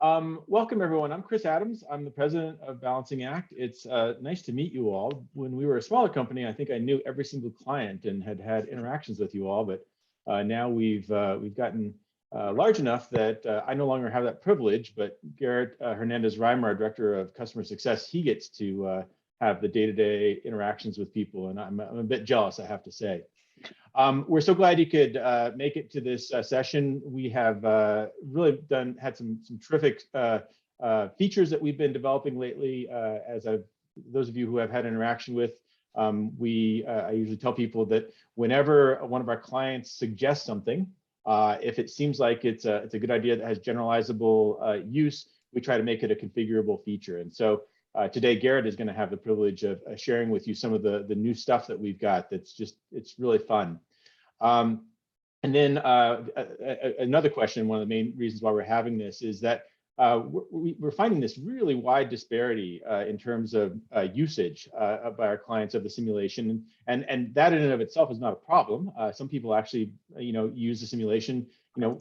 Welcome, everyone. I'm Chris Adams. I'm the president of Balancing Act. It's nice to meet you all. When we were a smaller company, I think I knew every single client and had interactions with you all, but now we've gotten large enough that I no longer have that privilege, but Garrett Hernandez-Reimer, our Director of Customer Success, he gets to have the day-to-day interactions with people, and I'm a bit jealous, I have to say. We're so glad you could make it to this session. We have really had some terrific features that we've been developing lately. Those of you who have had interaction with, I usually tell people that whenever one of our clients suggests something, if it seems like it's a good idea that has generalizable use, we try to make it a configurable feature. And so today, Garrett is going to have the privilege of sharing with you some of the new stuff that we've got. It's really fun. And then another question, one of the main reasons why we're having this is that we're finding this really wide disparity in terms of usage by our clients of the simulation, and that in and of itself is not a problem. Some people actually, use the simulation,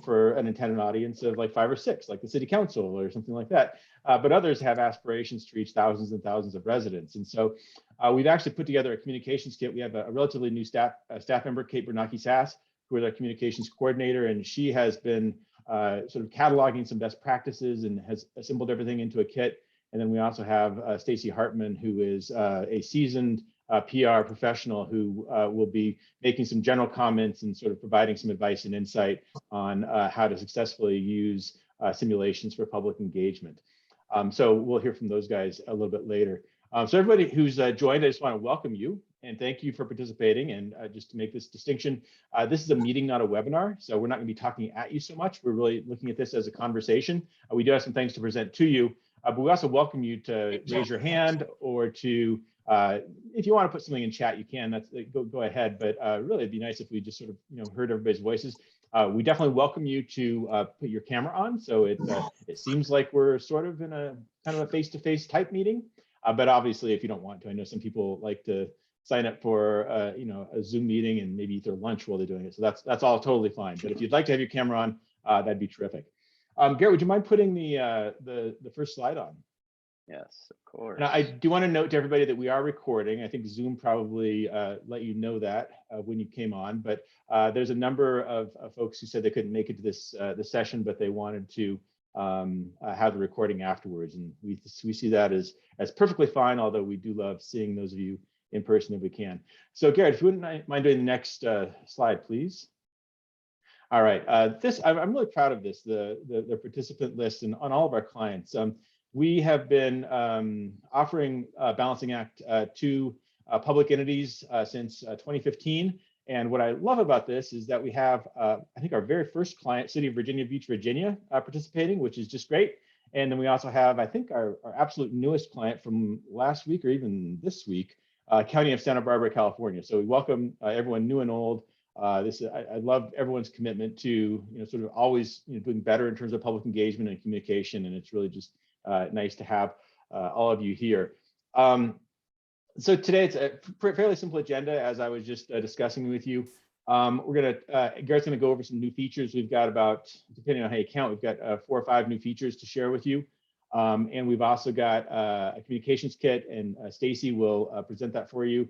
for an intended audience of like 5 or 6, like the city council or something like that. But others have aspirations to reach thousands and thousands of residents, and so we've actually put together a communications kit. We have a relatively new staff member, Kate Bernanke-Sass, who is our communications coordinator, and she has been sort of cataloging some best practices and has assembled everything into a kit. And then we also have Stacy Hartman, who is a seasoned PR professional who will be making some general comments and sort of providing some advice and insight on how to successfully use simulations for public engagement. So we'll hear from those guys a little bit later. So everybody who's joined, I just want to welcome you and thank you for participating. And just to make this distinction, this is a meeting, not a webinar. So we're not going to be talking at you so much. We're really looking at this as a conversation. We do have some things to present to you, but we also welcome you to raise your hand or to, if you want to put something in chat, you can. Go ahead. But really, it'd be nice if we just sort of heard everybody's voices. We definitely welcome you to put your camera on, so it seems like we're sort of in a kind of a face-to-face type meeting. But obviously, if you don't want to, I know some people like to sign up for a Zoom meeting and maybe eat their lunch while they're doing it. So that's all totally fine. But if you'd like to have your camera on, that'd be terrific. Garrett, would you mind putting the first slide on? Yes, of course. Now, I do want to note to everybody that we are recording. I think Zoom probably let you know that when you came on, but there's a number of folks who said they couldn't make it to this session, but they wanted to have the recording afterwards, and we see that as perfectly fine, although we do love seeing those of you in person if we can. So Garrett, if you wouldn't mind doing the next slide, please. All right, I'm really proud of this, the participant list and on all of our clients. We have been offering Balancing Act to public entities since 2015. And what I love about this is that we have, I think, our very first client, City of Virginia Beach, Virginia, participating, which is just great. And then we also have, I think, our absolute newest client from last week or even this week, County of Santa Barbara, California. So we welcome everyone new and old. I love everyone's commitment to sort of always doing better in terms of public engagement and communication, and it's really just nice to have all of you here. So today it's a fairly simple agenda, as I was just discussing with you. Garrett's gonna go over some new features. We've got about, depending on how you count, we've got 4 or 5 new features to share with you. And we've also got a communications kit, and Stacy will present that for you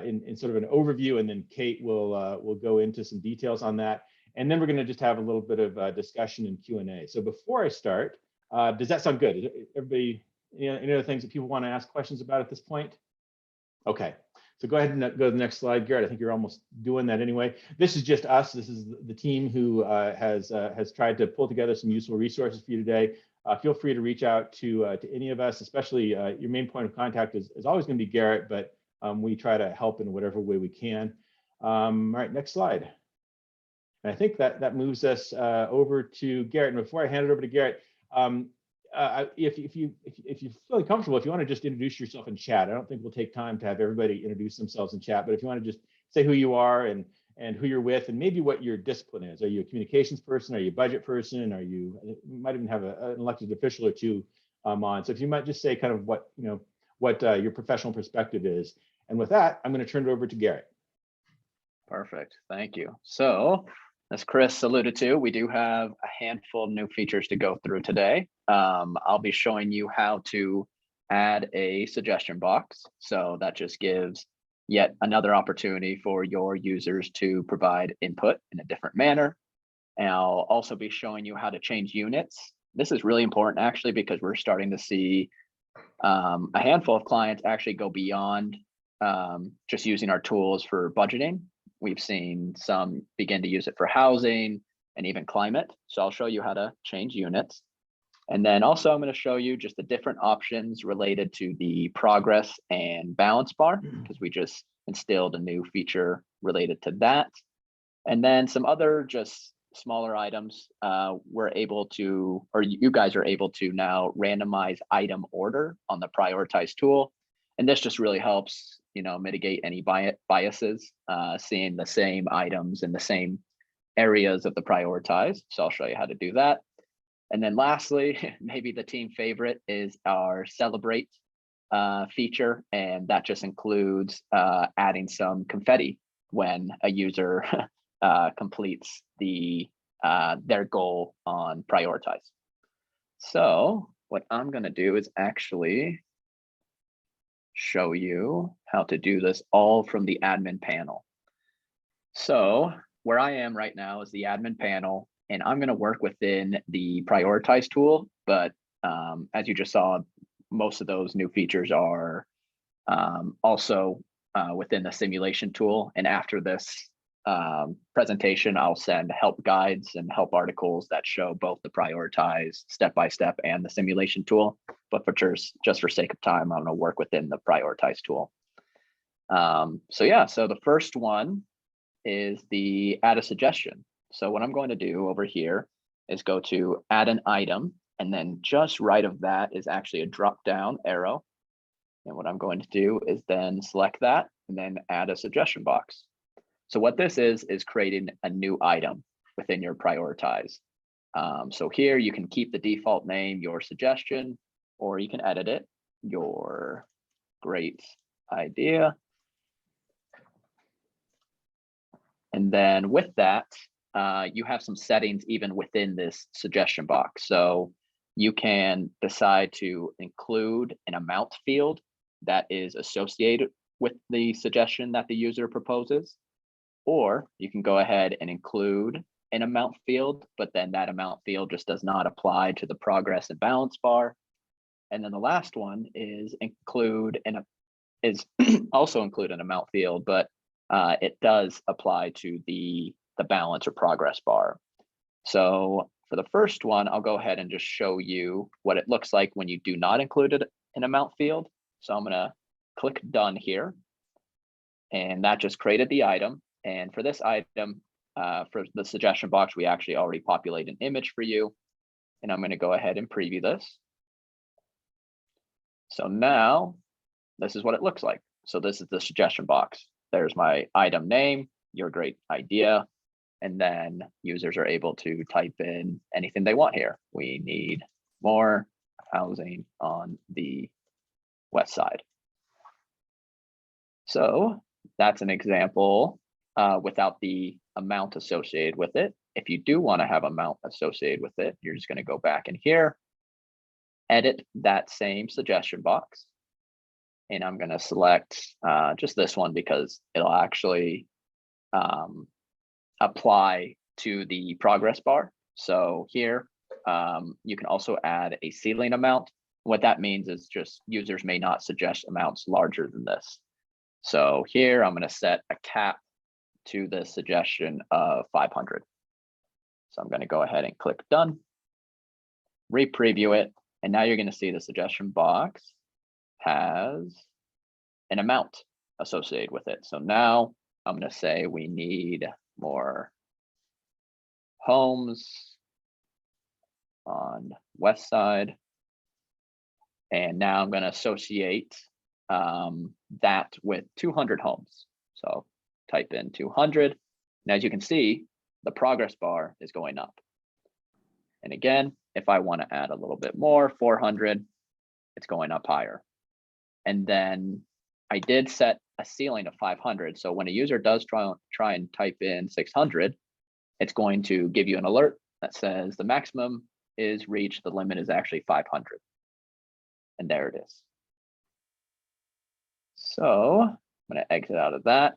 in sort of an overview, and then Kate will go into some details on that. And then we're gonna just have a little bit of discussion and Q&A. So before I start, does that sound good? Everybody, any other things that people want to ask questions about at this point? Okay, so go ahead and go to the next slide, Garrett. I think you're almost doing that anyway. This is just us. This is the team who has tried to pull together some useful resources for you today. Feel free to reach out to any of us, especially your main point of contact is always going to be Garrett, but we try to help in whatever way we can. All right, next slide. And I think that moves us over to Garrett. And before I hand it over to Garrett, if you're feeling comfortable, if you want to just introduce yourself in chat, I don't think we'll take time to have everybody introduce themselves in chat, but if you want to just say who you are and who you're with, and maybe what your discipline is. Are you a communications person? Are you a budget person? Are you might even have an elected official or two on. So if you might just say kind of what your professional perspective is. And with that, I'm going to turn it over to Garrett. Perfect. Thank you. So As Chris alluded to, we do have a handful of new features to go through today. I'll be showing you how to add a suggestion box. So that just gives yet another opportunity for your users to provide input in a different manner. And I'll also be showing you how to change units. This is really important actually, because we're starting to see a handful of clients actually go beyond just using our tools for budgeting. We've seen some begin to use it for housing and even climate. So I'll show you how to change units. And then also I'm going to show you just the different options related to the progress and balance bar, because we just instilled a new feature related to that. And then some other just smaller items, we're able to, or you guys are able to now randomize item order on the prioritize tool. And this just really helps, mitigate any biases, seeing the same items in the same areas of the prioritize. So I'll show you how to do that. And then lastly, maybe the team favorite is our celebrate feature. And that just includes adding some confetti when a user completes their goal on prioritize. So what I'm going to do is actually show you how to do this all from the admin panel. So where I am right now is the admin panel, and I'm going to work within the prioritize tool. But as you just saw, most of those new features are also within the simulation tool. And after this presentation, I'll send help guides and help articles that show both the prioritize step-by-step and the simulation tool. But for just for sake of time, I'm going to work within the prioritize tool. So the first one is the add a suggestion. So what I'm going to do over here is go to add an item, and then just right of that is actually a drop down arrow. And what I'm going to do is then select that and then add a suggestion box. So what this is creating a new item within your prioritize. So here you can keep the default name, your suggestion, or you can edit it, your great idea. And then with that, you have some settings even within this suggestion box. So you can decide to include an amount field that is associated with the suggestion that the user proposes. Or you can go ahead and include an amount field, but then that amount field just does not apply to the progress and balance bar. And then the last one is also include an amount field, but it does apply to the balance or progress bar. So for the first one, I'll go ahead and just show you what it looks like when you do not include an amount field. So I'm going to click done here, and that just created the item. And for this item, for the suggestion box, we actually already populate an image for you. And I'm going to go ahead and preview this. So now this is what it looks like. So this is the suggestion box. There's my item name, your great idea. And then users are able to type in anything they want here. We need more housing on the west side. So that's an example without the amount associated with it. If you do want to have amount associated with it, you're just going to go back in here, edit that same suggestion box. And I'm going to select just this one because it'll actually apply to the progress bar. So here, you can also add a ceiling amount. What that means is just users may not suggest amounts larger than this. So here I'm going to set a cap to the suggestion of 500. So I'm going to go ahead and click done, re-preview it, and now you're going to see the suggestion box has an amount associated with it. So now I'm going to say we need more homes on west side. And now I'm going to associate that with 200 homes. So type in 200. And as you can see, the progress bar is going up. And again, if I want to add a little bit more, 400, it's going up higher. And then I did set a ceiling of 500. So when a user does try and type in 600, it's going to give you an alert that says the maximum is reached, the limit is actually 500. And there it is. So I'm going to exit out of that.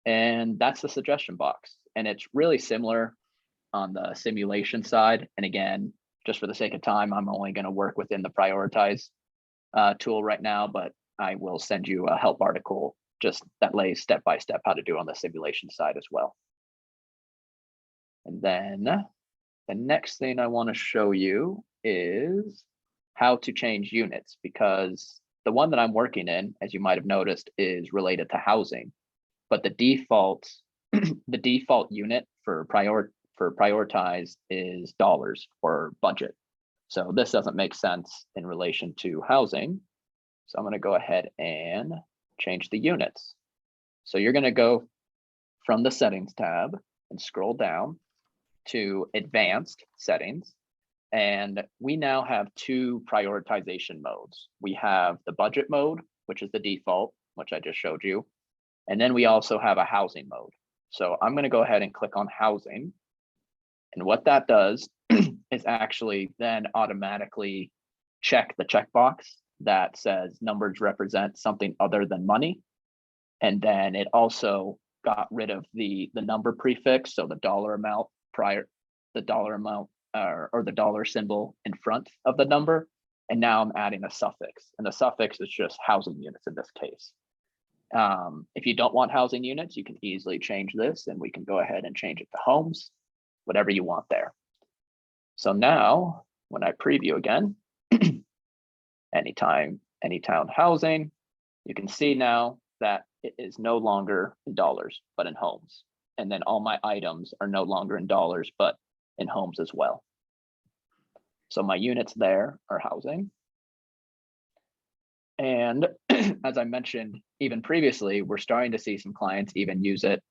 And that's the suggestion box. And it's really similar on the simulation side. And again, just for the sake of time, I'm only going to work within the prioritize tool right now, but I will send you a help article just that lays step by step how to do on the simulation side as well. And then the next thing I want to show you is how to change units, because the one that I'm working in, as you might have noticed, is related to housing, but the default unit for prioritize is dollars or budget. So this doesn't make sense in relation to housing. So I'm going to go ahead and change the units. So you're going to go from the settings tab and scroll down to advanced settings. And we now have two prioritization modes. We have the budget mode, which is the default, which I just showed you. And then we also have a housing mode. So I'm going to go ahead and click on housing. And what that does is actually then automatically check the checkbox that says numbers represent something other than money. And then it also got rid of the number prefix, so the dollar amount or the dollar symbol in front of the number. And now I'm adding a suffix, and the suffix is just housing units in this case. If you don't want housing units, you can easily change this, and we can go ahead and change it to homes, whatever you want there. So now when I preview again, anytime housing, you can see now that it is no longer in dollars, but in homes. And then all my items are no longer in dollars, but in homes as well. So my units there are housing. And as I mentioned, even previously, we're starting to see some clients even use it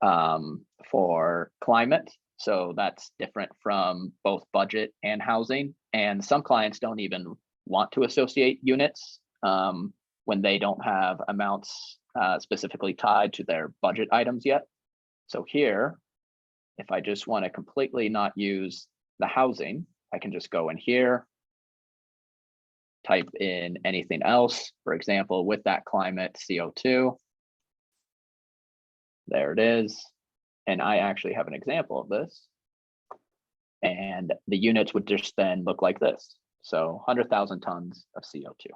for climate. So that's different from both budget and housing. And some clients don't even want to associate units when they don't have amounts specifically tied to their budget items yet. So here, if I just want to completely not use the housing, I can just go in here, type in anything else, for example, with that climate CO2. There it is. And I actually have an example of this. And the units would just then look like this. So 100,000 tons of CO2.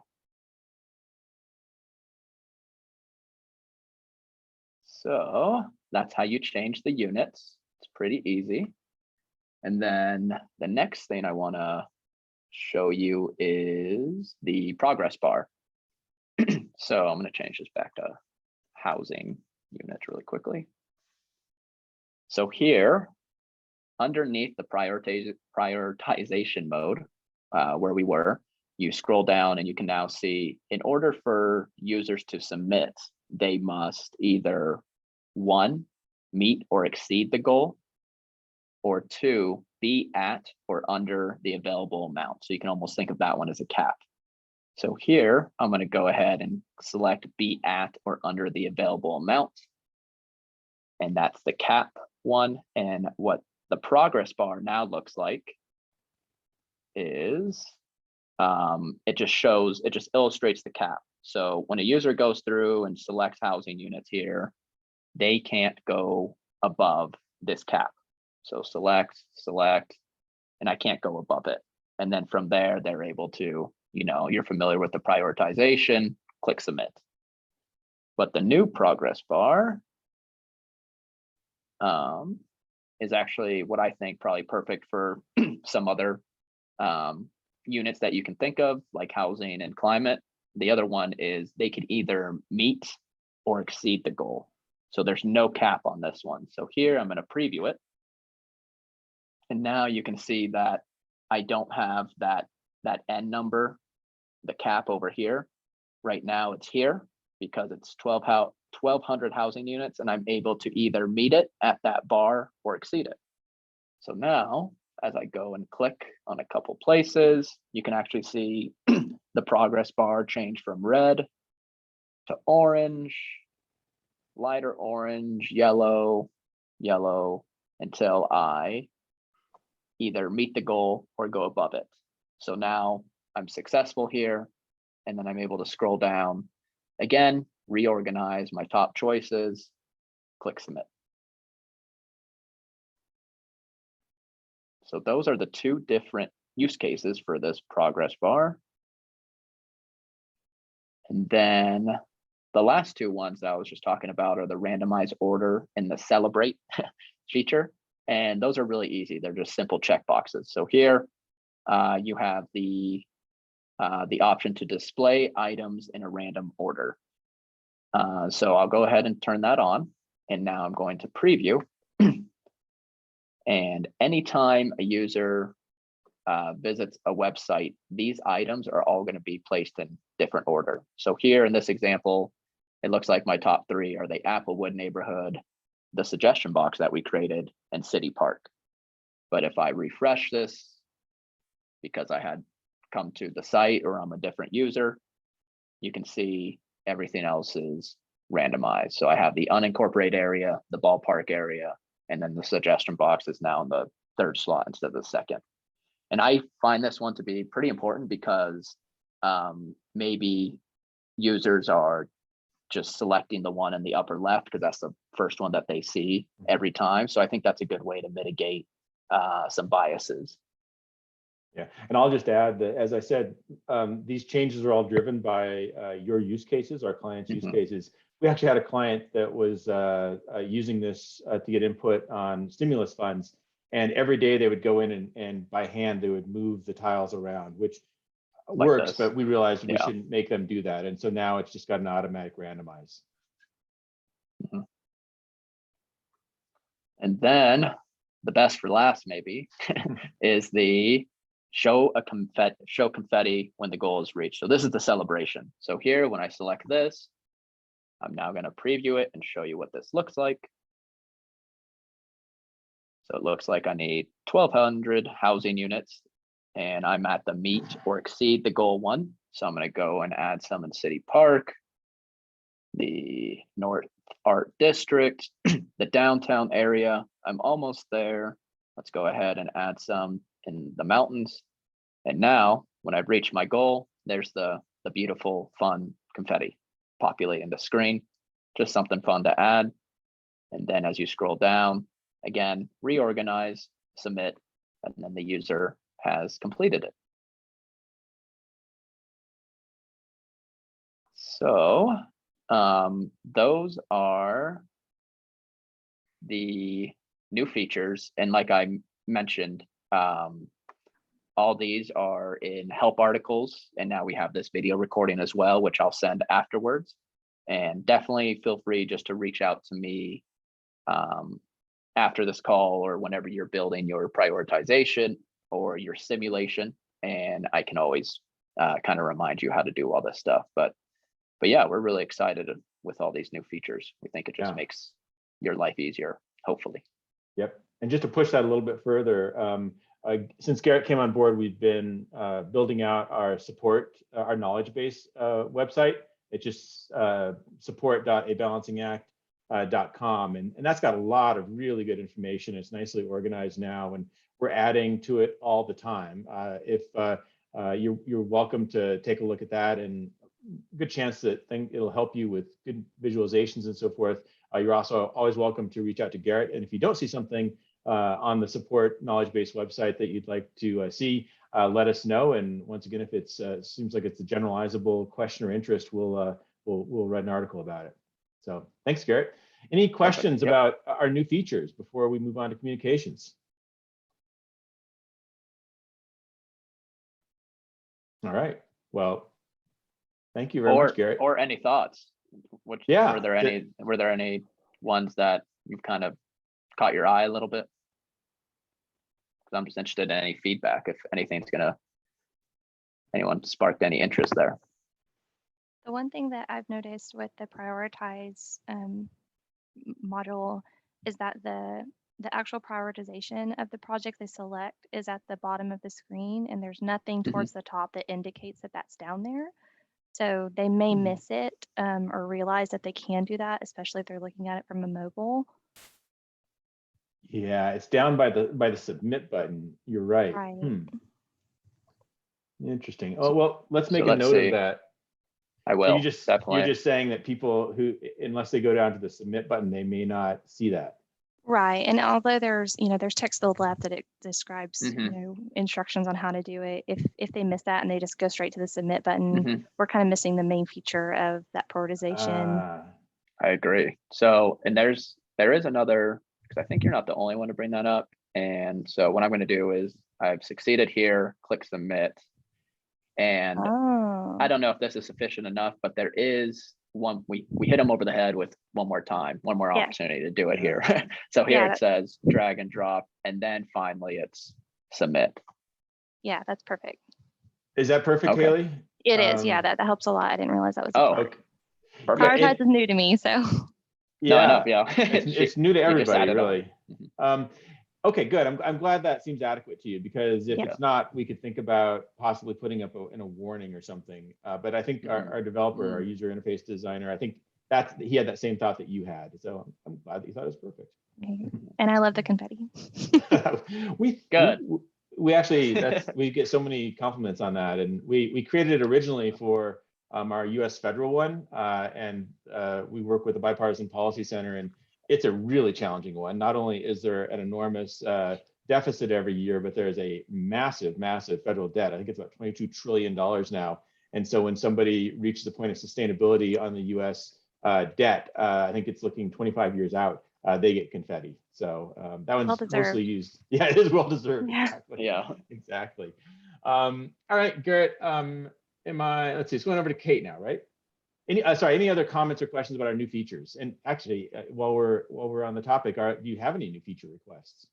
So that's how you change the units. It's pretty easy. And then the next thing I want to show you is the progress bar. So I'm going to change this back to housing units really quickly. So here, underneath the prioritization mode, where we were, you scroll down and you can now see, in order for users to submit, they must either 1, meet or exceed the goal, or 2, be at or under the available amount. So you can almost think of that one as a cap. So here, I'm going to go ahead and select be at or under the available amount. And that's the cap one. And what the progress bar now looks like is it just illustrates the cap. So when a user goes through and selects housing units here, they can't go above this cap. So select, and I can't go above it. And then from there, they're able to, you're familiar with the prioritization, click submit. But the new progress bar is actually what I think probably perfect for some other units that you can think of, like housing and climate. The other one is they could either meet or exceed the goal. So there's no cap on this one. So here I'm going to preview it. And now you can see that I don't have that N number, the cap over here. Right now it's here because it's 1,200 housing units, and I'm able to either meet it at that bar or exceed it. So now, as I go and click on a couple places, you can actually see the progress bar change from red to orange, lighter orange, yellow, until I either meet the goal or go above it. So now I'm successful here, and then I'm able to scroll down again, reorganize my top choices, click submit. So those are the two different use cases for this progress bar. And then the last two ones that I was just talking about are the randomized order and the celebrate feature. And those are really easy. They're just simple checkboxes. So here you have the option to display items in a random order. So I'll go ahead and turn that on. And now I'm going to preview. And anytime a user visits a website, these items are all going to be placed in different order. So here in this example, it looks like my top three are the Applewood neighborhood, the suggestion box that we created, and City Park. But if I refresh this, because I had come to the site or I'm a different user, you can see everything else is randomized. So I have the unincorporated area, the ballpark area, and then the suggestion box is now in the third slot instead of the second. And I find this one to be pretty important because maybe users are just selecting the one in the upper left because that's the first one that they see every time. So I think that's a good way to mitigate some biases. Yeah, and I'll just add that, as I said, these changes are all driven by your use cases, our clients' use cases. We actually had a client that was using this to get input on stimulus funds. And every day they would go in and by hand, they would move the tiles around, which like works, this. But we realized we shouldn't make them do that. And so now it's just got an automatic randomize. And then the best for last maybe is the show confetti when the goal is reached. So this is the celebration. So here, when I select this, I'm now going to preview it and show you what this looks like. So it looks like I need 1,200 housing units and I'm at the meet or exceed the goal one. So I'm going to go and add some in City Park, the North Art District, the downtown area. I'm almost there. Let's go ahead and add some in the mountains. And now when I've reached my goal, there's the beautiful, fun confetti populating the screen. Just something fun to add. And then as you scroll down, again, reorganize, submit, and then the user has completed it. So those are the new features. And like I mentioned, all these are in help articles. And now we have this video recording as well, which I'll send afterwards. And definitely feel free just to reach out to me after this call or whenever you're building your prioritization or your simulation. And I can always kind of remind you how to do all this stuff. But yeah, we're really excited with all these new features. We think it just makes your life easier, hopefully. Yep. And just to push that a little bit further, since Garrett came on board, we've been building out our our knowledge base website. It's just support.abalancingAct.com. And that's got a lot of really good information. It's nicely organized now, and we're adding to it all the time. If you're welcome to take a look at that, and good chance that it'll help you with good visualizations and so forth. You're also always welcome to reach out to Garrett. And if you don't see something on the support knowledge base website that you'd like to see, let us know. And once again, if it seems like it's a generalizable question or interest, we'll write an article about it. So thanks, Garrett. Any questions about our new features before we move on to communications? All right. Well, thank you very much, Garrett. Or any thoughts? Were there any ones that you've kind of caught your eye a little bit? Because I'm just interested in any feedback, if anyone sparked any interest there. The one thing that I've noticed with the prioritize module is that the actual prioritization of the project they select is at the bottom of the screen, and there's nothing towards the top that indicates that that's down there. So they may miss it or realize that they can do that, especially if they're looking at it from a mobile. Yeah, it's down by the submit button. You're right. Right. Interesting. Oh, well, let's make So a let's note of see. that. I So will, you're definitely. just saying that people who, unless they go down to the submit button, they may not see that. Right. And although there's, there's text to the left that it describes, Hmm. instructions on how to do it, if they miss that and they just go straight to the submit button, Hmm. we're kind of missing the main feature of that prioritization. I agree. So, and there is another, because I think you're not the only one to bring that up. And so what I'm going to do is I've succeeded here, click submit. And Oh, I don't know if this is sufficient enough, but there is one, we hit them over the head with one more time, one more yeah. opportunity to do it Yeah. here. So here Yeah, it says drag and drop, and then finally it's submit. yeah, that's perfect. Is that perfect, Okay. Haley? It is. Yeah, that helps a lot. I didn't realize that was a Oh, part. Okay. Yeah, perfect. Prioritize is new to me, so. No, I know. yeah. Yeah. It's new to You just everybody, added on. really. Okay, good. I'm glad that seems adequate to you, because if Yeah. it's not, we could think about possibly putting up in a warning or something. But I think our developer, our user interface designer, I think he had that same thought that you had. So I'm glad that you thought it was perfect. And I love the confetti. we Good. we actually we get so many compliments on that, and we created it originally for our U.S. federal one, and we work with the Bipartisan Policy Center, and it's a really challenging one. Not only is there an enormous deficit every year, but there's a massive federal debt. I think it's about $22 trillion now. And so when somebody reaches the point of sustainability on the U.S. Debt, I think it's looking 25 years out, they get confetti. So that one's mostly used. Yeah, it is well deserved. Yeah. Exactly. Yeah. Exactly. All right, Garrett. Let's see. It's going over to Kate now, right? Any other comments or questions about our new features? And actually, while we're on the topic, do you have any new feature requests?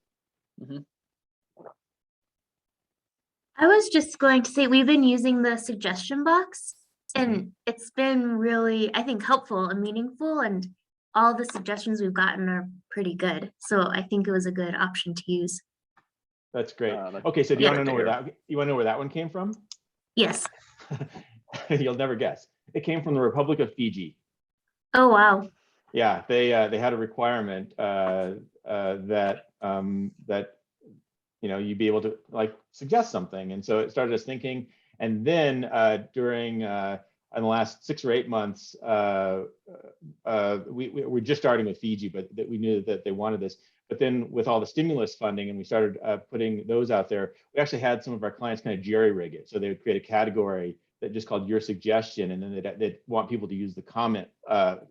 I was just going to say we've been using the suggestion box, and it's been really, I think, helpful and meaningful, and all the suggestions we've gotten are pretty good. So I think it was a good option to use. That's great. Okay, so do you want to know where that one came from? Yes. You'll never guess. It came from the Republic of Fiji. Oh, wow. Yeah, they had a requirement that you'd be able to suggest something, and so it started us thinking. And then during in the last 6 or 8 months, we're just starting with Fiji, but that we knew that they wanted this. But then with all the stimulus funding, and we started putting those out there, we actually had some of our clients kind of jerry-rig it. So they would create a category that just called your suggestion, and then they'd want people to use the comment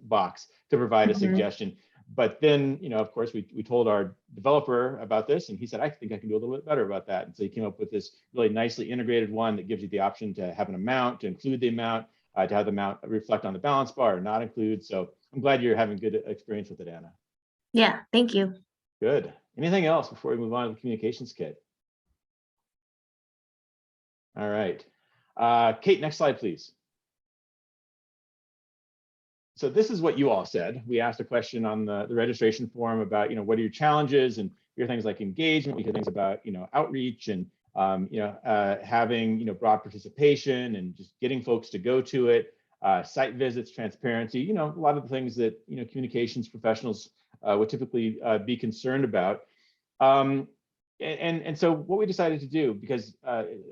box to provide a suggestion. But then, of course, we told our developer about this, and he said, I think I can do a little bit better about that. And so he came up with this really nicely integrated one that gives you the option to have an amount, to include the amount, to have the amount reflect on the balance bar or not include. So I'm glad you're having good experience with it, Anna. Yeah, thank you. Good. Anything else before we move on to the communications kit? All right. Kate, next slide, please. So this is what you all said. We asked a question on the registration form about, what are your challenges, and your things like engagement, we hear things about, outreach and, having, broad participation and just getting folks to go to it, site visits, transparency, a lot of the things that, communications professionals would typically be concerned about. And so what we decided to do, because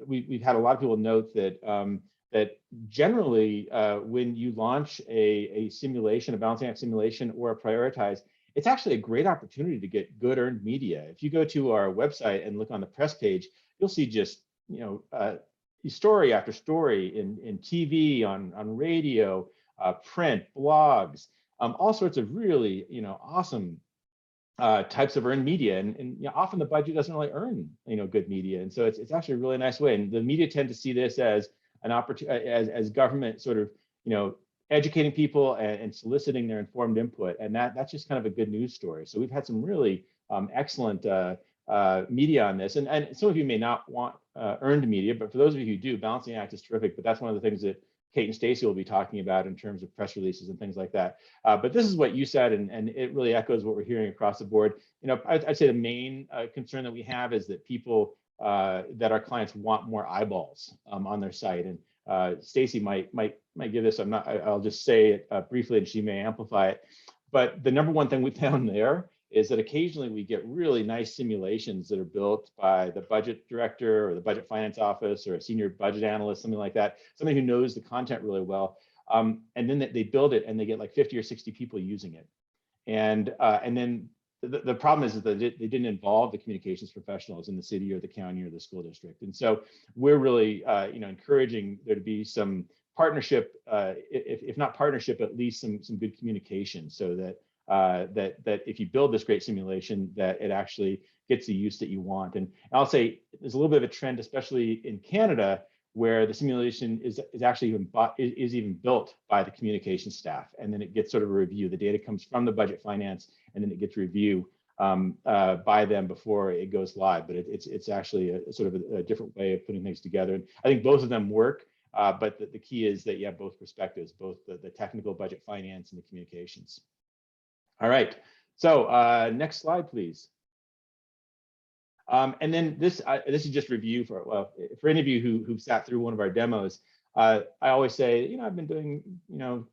we've had a lot of people note that that generally when you launch a simulation, a balancing act simulation or a prioritize, it's actually a great opportunity to get good earned media. If you go to our website and look on the press page, you'll see just story after story in TV, on radio, print, blogs, all sorts of really awesome types of earned media, and often the budget doesn't really earn good media, and so it's actually a really nice way. And the media tend to see this as an opportunity, as government sort of educating people and soliciting their informed input, and that's just kind of a good news story. So we've had some really excellent media on this, and some of you may not want earned media, but for those of you who do, Balancing Act is terrific. But that's one of the things that Kate and Stacy will be talking about in terms of press releases and things like that. But this is what you said, and it really echoes what we're hearing across the board. I'd say the main concern that we have is that people, that our clients want more eyeballs on their site. And Stacy might give this. I'll just say it briefly, and she may amplify it. But the number one thing we found there is that occasionally we get really nice simulations that are built by the budget director or the budget finance office or a senior budget analyst, something like that, somebody who knows the content really well. And then they build it and they get like 50 or 60 people using it. And then the problem is that they didn't involve the communications professionals in the city or the county or the school district. And so we're really encouraging there to be some partnership, if not partnership, at least some good communication, so that that if you build this great simulation, that it actually gets the use that you want. And I'll say there's a little bit of a trend, especially in Canada, where the simulation is actually even built by the communication staff, and then it gets sort of a review. The data comes from the budget finance, and then it gets review by them before it goes live. But it's actually a sort of a different way of putting things together. And I think both of them work, but the key is that you have both perspectives, both the technical budget finance and the communications. All right, so next slide, please. And then this is just review for any of you who've sat through one of our demos. I always say, I've been doing,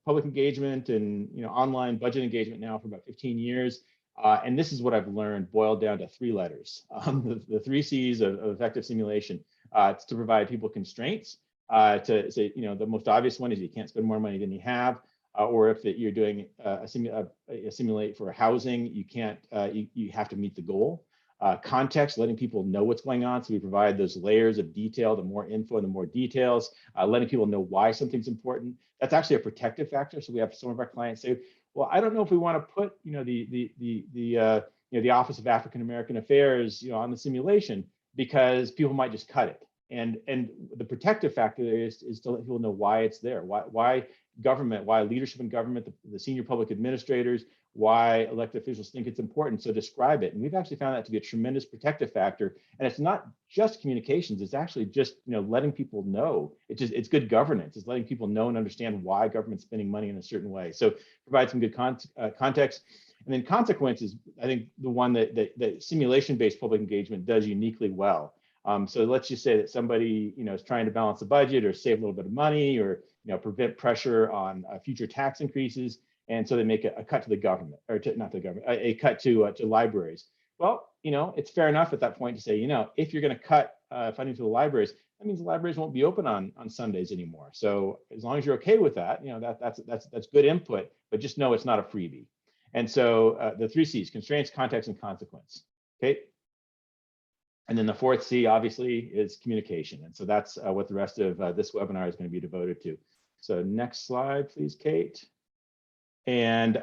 public engagement and, online budget engagement now for about 15 years. And this is what I've learned boiled down to 3 letters. The 3 C's of effective simulation. It's to provide people constraints. To say, the most obvious one is you can't spend more money than you have. Or if you're doing a simulate for housing, you can't, you have to meet the goal. Context, letting people know what's going on. So we provide those layers of detail, the more info, the more details, letting people know why something's important. That's actually a protective factor. So we have some of our clients say, well, I don't know if we want to put, the Office of African American Affairs, on the simulation, because people might just cut it. And the protective factor is to let people know why it's there, why government, why leadership in government, the senior public administrators, why elected officials think it's important. So describe it. And we've actually found that to be a tremendous protective factor. And it's not just communications, it's actually just letting people know. It's good governance. It's letting people know and understand why government's spending money in a certain way. So provide some good context. And then consequences, I think the one that simulation-based public engagement does uniquely well. So let's just say that somebody is trying to balance the budget or save a little bit of money or prevent pressure on future tax increases. And so they make a cut to the government, or not the government, a cut to libraries. Well, it's fair enough at that point to say, if you're going to cut funding to the libraries, that means the libraries won't be open on Sundays anymore. So as long as you're okay with that, that's good input, but just know it's not a freebie. And so the 3 C's: constraints, context, and consequence. Okay. And then the 4th C, obviously, is communication. And so that's what the rest of this webinar is going to be devoted to. So next slide, please, Kate. And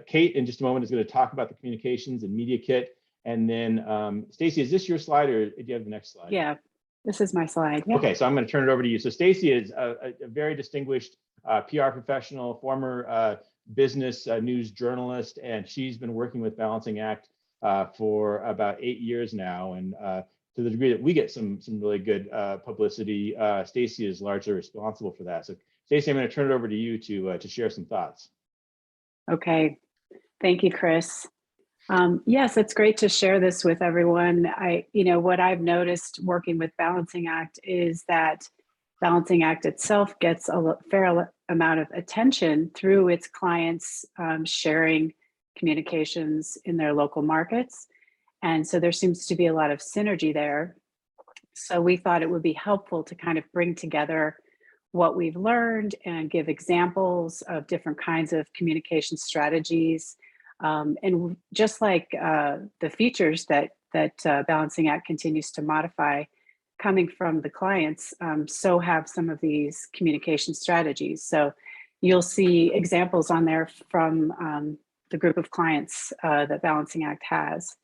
Kate, in just a moment, is going to talk about the communications and media kit. And then Stacy, is this your slide, or do you have the next slide? Yeah, this is my slide. Yeah. Okay, so I'm going to turn it over to you. So Stacy is a very distinguished PR professional, former business news journalist, and she's been working with Balancing Act for about 8 years now. And to the degree that we get some really good publicity, Stacy is largely responsible for that. So Stacy, I'm going to turn it over to you to share some thoughts. Okay, thank you, Chris. Yes, it's great to share this with everyone. What I've noticed working with Balancing Act is that Balancing Act itself gets a fair amount of attention through its clients sharing communications in their local markets. And so there seems to be a lot of synergy there. So we thought it would be helpful to kind of bring together what we've learned and give examples of different kinds of communication strategies. And just like the features that Balancing Act continues to modify coming from the clients, so have some of these communication strategies. So you'll see examples on there from the group of clients that Balancing Act has.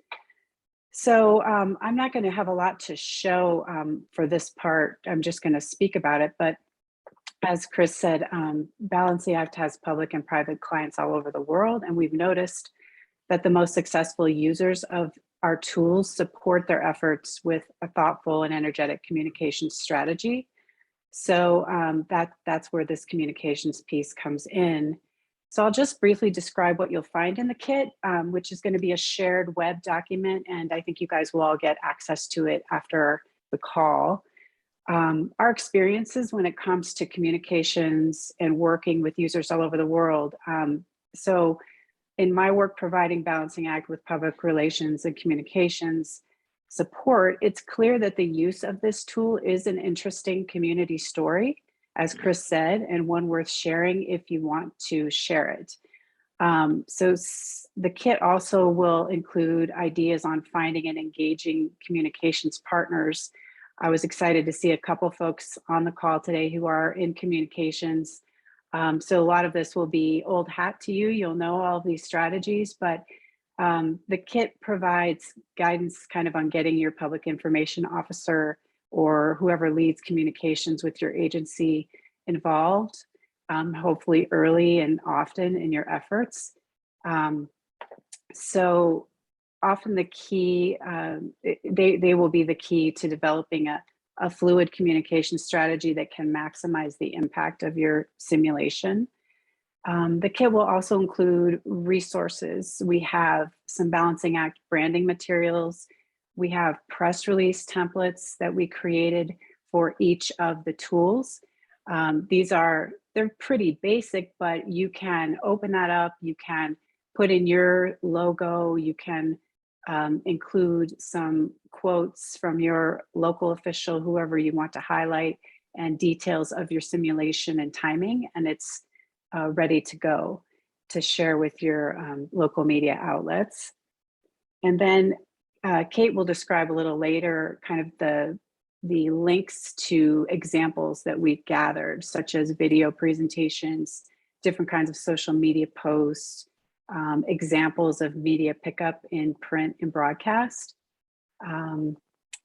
So I'm not going to have a lot to show for this part. I'm just going to speak about it. But as Chris said, Balancing Act has public and private clients all over the world. And we've noticed that the most successful users of our tools support their efforts with a thoughtful and energetic communication strategy. So that's where this communications piece comes in. So I'll just briefly describe what you'll find in the kit, which is going to be a shared web document. And I think you guys will all get access to it after the call. Our experiences when it comes to communications and working with users all over the world. So in my work providing Balancing Act with public relations and communications support, it's clear that the use of this tool is an interesting community story, as Chris said, and one worth sharing if you want to share it. The kit also will include ideas on finding and engaging communications partners. I was excited to see a couple folks on the call today who are in communications. So a lot of this will be old hat to you. You'll know all of these strategies, but the kit provides guidance kind of on getting your public information officer or whoever leads communications with your agency involved, hopefully early and often in your efforts. So often the key, they will be the key to developing a fluid communication strategy that can maximize the impact of your simulation. The kit will also include resources. We have some Balancing Act branding materials. We have press release templates that we created for each of the tools. They're pretty basic, but you can open that up. You can put in your logo. You can include some quotes from your local official, whoever you want to highlight, and details of your simulation and timing. And it's ready to go to share with your local media outlets. And then Kate will describe a little later kind of the links to examples that we've gathered, such as video presentations, different kinds of social media posts, examples of media pickup in print and broadcast. And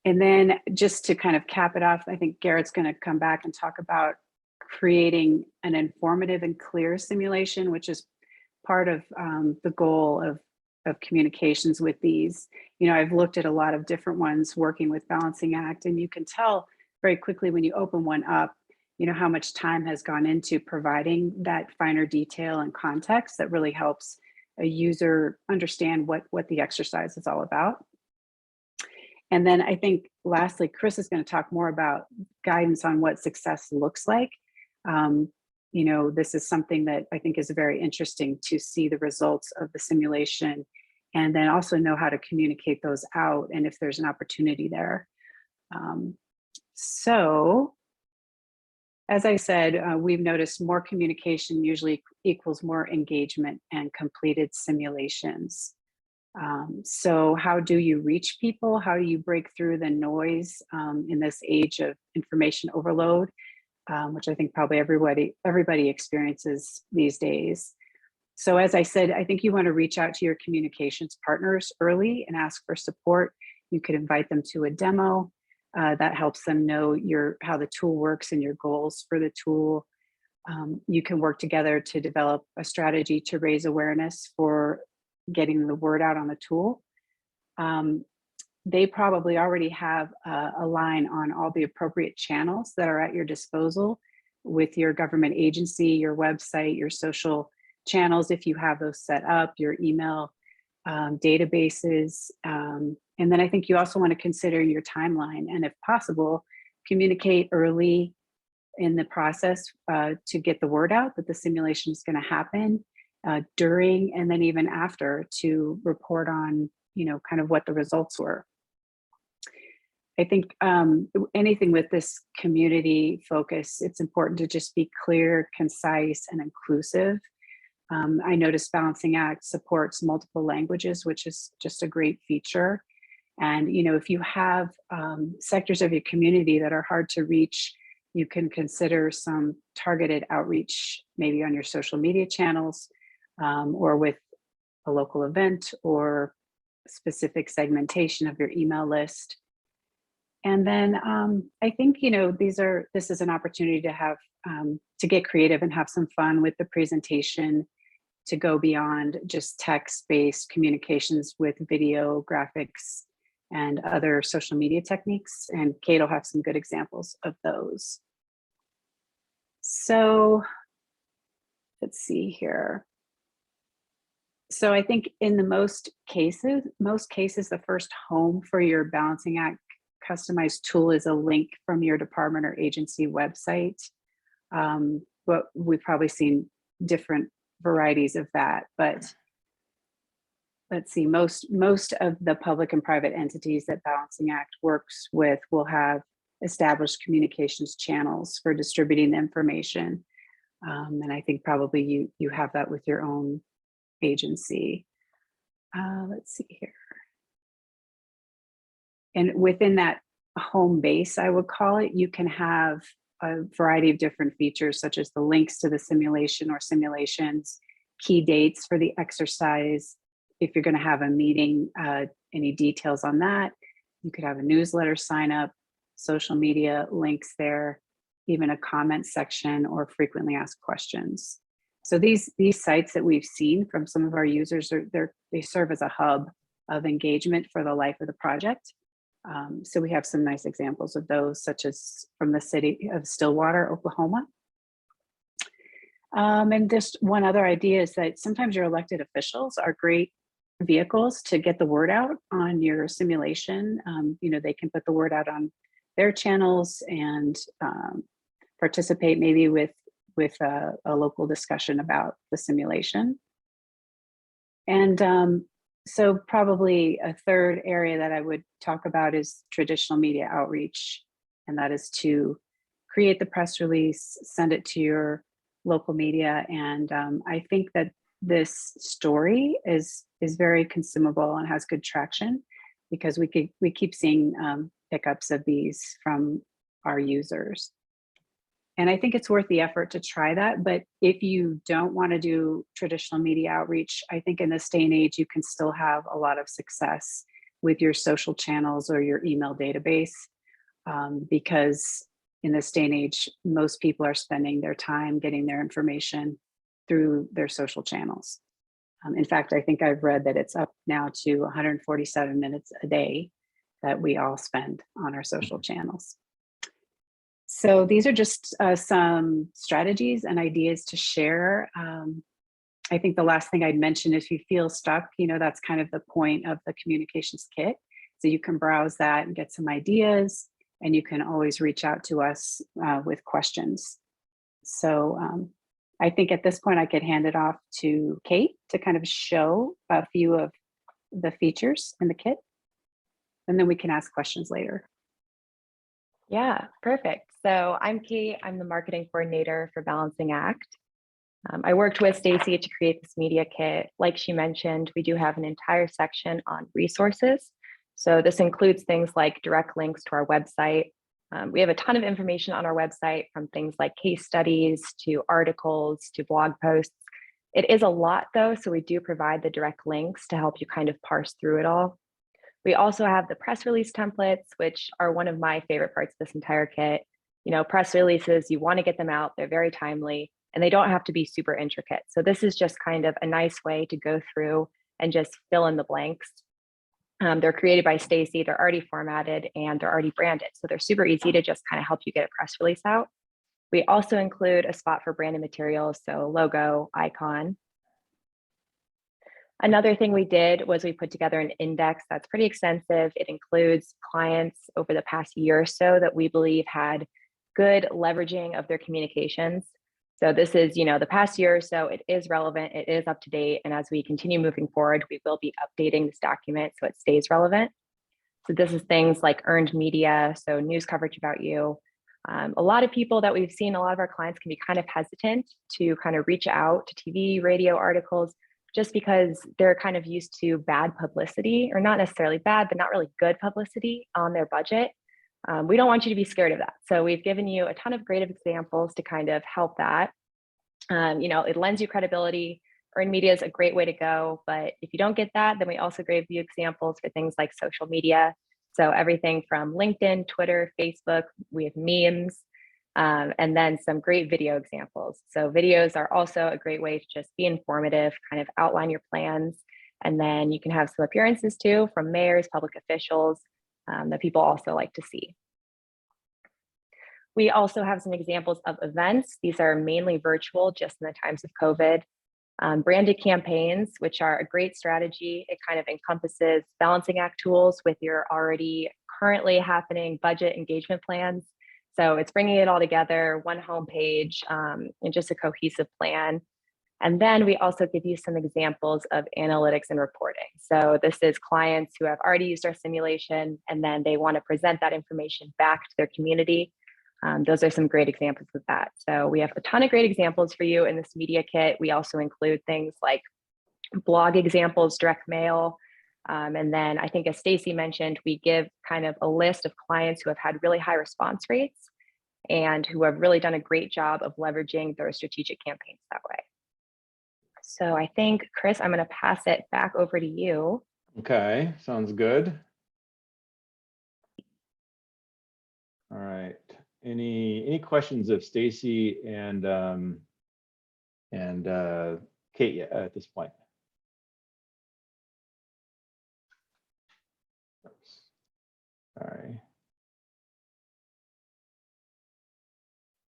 then just to kind of cap it off, I think Garrett's going to come back and talk about creating an informative and clear simulation, which is part of the goal of communications with these. You know, I've looked at a lot of different ones working with Balancing Act, and you can tell very quickly when you open one up, you know, how much time has gone into providing that finer detail and context that really helps a user understand what the exercise is all about. And then I think lastly, Chris is going to talk more about guidance on what success looks like. You know, this is something that I think is very interesting to see the results of the simulation and then also know how to communicate those out and if there's an opportunity there. So as I said, we've noticed more communication usually equals more engagement and completed simulations. So how do you reach people? How do you break through the noise in this age of information overload, which I think probably everybody experiences these days? So as I said, I think you want to reach out to your communications partners early and ask for support. You could invite them to a demo. That helps them know how the tool works and your goals for the tool. You can work together to develop a strategy to raise awareness for getting the word out on the tool. They probably already have a line on all the appropriate channels that are at your disposal with your government agency, your website, your social channels, if you have those set up, your email databases. And then I think you also want to consider your timeline and if possible, communicate early in the process to get the word out that the simulation is going to happen during and then even after to report on, you know, kind of what the results were. I think anything with this community focus, it's important to just be clear, concise, and inclusive. I noticed Balancing Act supports multiple languages, which is just a great feature. And, you know, if you have sectors of your community that are hard to reach, you can consider some targeted outreach, maybe on your social media channels or with a local event or specific segmentation of your email list. And then I think, you know, this is an opportunity to have to get creative and have some fun with the presentation, to go beyond just text-based communications with video, graphics, and other social media techniques. And Kate will have some good examples of those. So let's see here. So I think in the most cases, the first home for your Balancing Act customized tool is a link from your department or agency website. But we've probably seen different varieties of that. But let's see, most of the public and private entities that Balancing Act works with will have established communications channels for distributing the information. And I think probably you have that with your own agency. Let's see here. And within that home base, I would call it, you can have a variety of different features, such as the links to the simulation or simulations, key dates for the exercise. If you're going to have a meeting, any details on that. You could have a newsletter sign up, social media links there, even a comment section or frequently asked questions. So these sites that we've seen from some of our users, they serve as a hub of engagement for the life of the project. So we have some nice examples of those, such as from the city of Stillwater, Oklahoma. And just one other idea is that sometimes your elected officials are great vehicles to get the word out on your simulation. You know, they can put the word out on their channels and participate maybe with a local discussion about the simulation. And so probably a third area that I would talk about is traditional media outreach, and that is to create the press release, send it to your local media. And I think that this story is very consumable and has good traction, because we keep seeing pickups of these from our users. And I think it's worth the effort to try that. But if you don't want to do traditional media outreach, I think in this day and age, you can still have a lot of success with your social channels or your email database, because in this day and age, most people are spending their time getting their information through their social channels. In fact, I think I've read that it's up now to 147 minutes a day that we all spend on our social channels. So these are just some strategies and ideas to share. I think the last thing I'd mention, if you feel stuck, you know, that's kind of the point of the communications kit. So you can browse that and get some ideas, and you can always reach out to us with questions. So I think at this point I could hand it off to Kate to kind of show a few of the features in the kit, and then we can ask questions later. Yeah, perfect. So I'm Kate. I'm the marketing coordinator for Balancing Act. I worked with Stacy to create this media kit. Like she mentioned, we do have an entire section on resources. So this includes things like direct links to our website. We have a ton of information on our website, from things like case studies to articles to blog posts. It is a lot though, so we do provide the direct links to help you kind of parse through it all. We also have the press release templates, which are one of my favorite parts of this entire kit. You know, press releases, you want to get them out, they're very timely, and they don't have to be super intricate. So this is just kind of a nice way to go through and just fill in the blanks. They're created by Stacy, they're already formatted, and they're already branded. So they're super easy to just kind of help you get a press release out. We also include a spot for branded materials, so logo, icon. Another thing we did was we put together an index that's pretty extensive. It includes clients over the past year or so that we believe had good leveraging of their communications. So this is, you know, the past year or so, it is relevant, it is up to date. And as we continue moving forward, we will be updating this document so it stays relevant. So this is things like earned media, so news coverage about you. A lot of people that we've seen, a lot of our clients can be kind of hesitant to kind of reach out to TV, radio articles, just because they're kind of used to bad publicity, or not necessarily bad, but not really good publicity on their budget. We don't want you to be scared of that. So we've given you a ton of great examples to kind of help that. You know, it lends you credibility. Earned media is a great way to go, but if you don't get that, then we also gave you examples for things like social media. So everything from LinkedIn, Twitter, Facebook, we have memes, and then some great video examples. So videos are also a great way to just be informative, kind of outline your plans. And then you can have some appearances too from mayors, public officials that people also like to see. We also have some examples of events. These are mainly virtual, just in the times of COVID. Branded campaigns, which are a great strategy. It kind of encompasses Balancing Act tools with your already currently happening budget engagement plans. So it's bringing it all together, one homepage, and just a cohesive plan. And then we also give you some examples of analytics and reporting. So this is clients who have already used our simulation, and then they want to present that information back to their community. Those are some great examples of that. So we have a ton of great examples for you in this media kit. We also include things like blog examples, direct mail. And then I think, as Stacy mentioned, we give kind of a list of clients who have had really high response rates and who have really done a great job of leveraging their strategic campaigns that way. So I think, Chris, I'm going to pass it back over to you. Okay, sounds good. All right. Any questions of Stacy and Kate at this point? Sorry.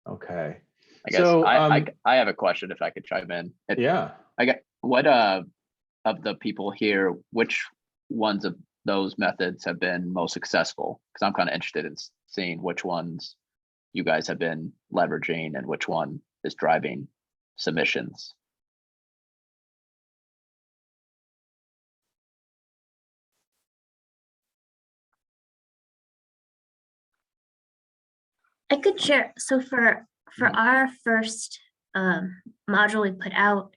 Okay. I guess So, I have a question if I could chime in. yeah. I got what of the people here, which ones of those methods have been most successful? Because I'm kind of interested in seeing which ones you guys have been leveraging and which one is driving submissions. I could share. So for our first module we put out,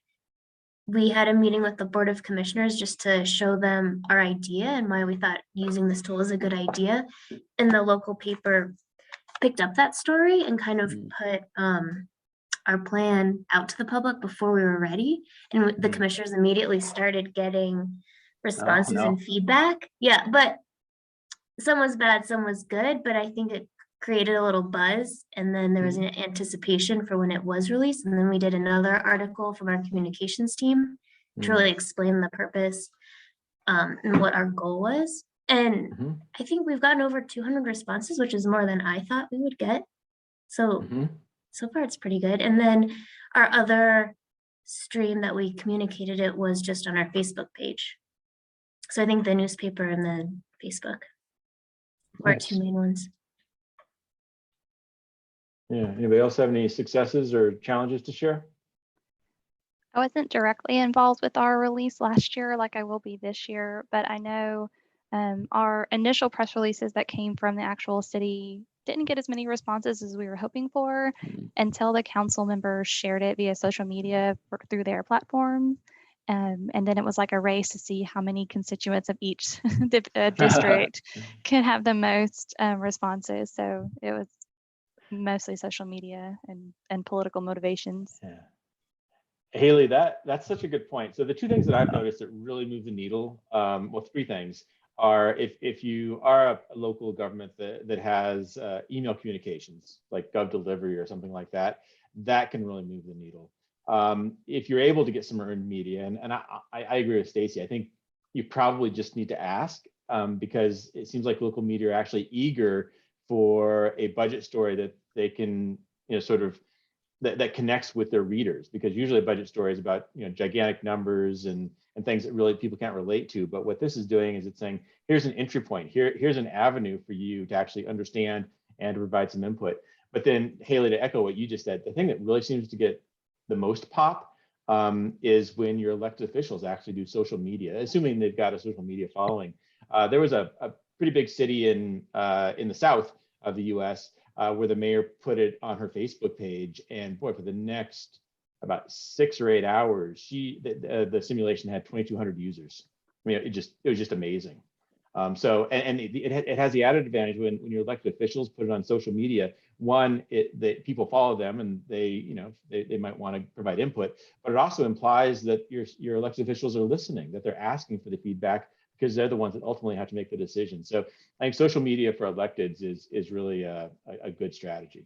we had a meeting with the Board of Commissioners just to show them our idea and why we thought using this tool is a good idea. And the local paper picked up that story and kind of put our plan out to the public before we were ready. And the commissioners immediately started getting responses no. and feedback. Yeah, but some was bad, some was good, but I think it created a little buzz, and then there was an anticipation for when it was released. And then we did another article from our communications team to really explain the purpose and what our goal was. And I think we've gotten over 200 responses, which is more than I thought we would get. So so far it's pretty good. And then our other stream that we communicated it was just on our Facebook page. So I think the newspaper and then Facebook were our two main ones. Yeah. Anybody else have any successes or challenges to share? I wasn't directly involved with our release last year like I will be this year, but I know our initial press releases that came from the actual city didn't get as many responses as we were hoping for until the council members shared it via social media through their platform. And then it was like a race to see how many constituents of each district can have the most responses. So it was mostly social media and political motivations. Yeah. Haley, that's such a good point. So the two things that I've noticed that really move the needle, well, three things are if you are a local government that has email communications like Gov Delivery or something like that, that can really move the needle. If you're able to get some earned media, and I agree with Stacy, I think you probably just need to ask because it seems like local media are actually eager for a budget story that they can, sort of that connects with their readers, because usually a budget story is about gigantic numbers and things that really people can't relate to. But what this is doing is it's saying, here's an entry point, here's an avenue for you to actually understand and to provide some input. But then, Haley, to echo what you just said, the thing that really seems to get the most pop is when your elected officials actually do social media, assuming they've got a social media following. There was a pretty big city in the south of the US where the mayor put it on her Facebook page, and boy, for the next about 6 or 8 hours, the simulation had 2,200 users. I mean, it was just amazing. So it has the added advantage when your elected officials put it on social media. One, that people follow them and they might want to provide input, but it also implies that your elected officials are listening, that they're asking for the feedback, because they're the ones that ultimately have to make the decision. So I think social media for electeds is really a good strategy.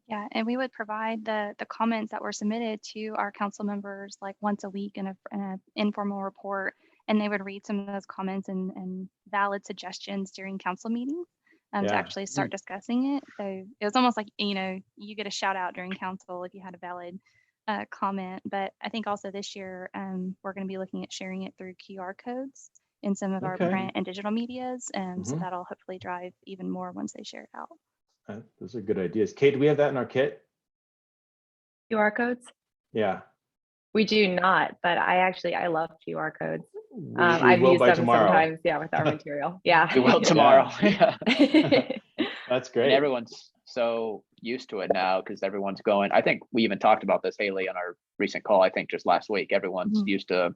Yeah, and we would provide the comments that were submitted to our council members like once a week in an informal report, and they would read some of those comments and valid suggestions during council meetings to actually start discussing it. So it was almost like, you get a shout out during council if you had a valid comment. But I think also this year we're going to be looking at sharing it through QR codes in some of our print and digital medias. So that'll hopefully drive even more once they share it out. Those are good ideas. Kate, do we have that in our kit? QR codes? Yeah. We do not, but I love QR codes. We I've will used by them tomorrow. sometimes, yeah, with our material. Yeah. We will tomorrow. Yeah. That's And great. everyone's so used to it now because everyone's going. I think we even talked about this, Haley, on our recent call. I think just last week, everyone's Mhm. used to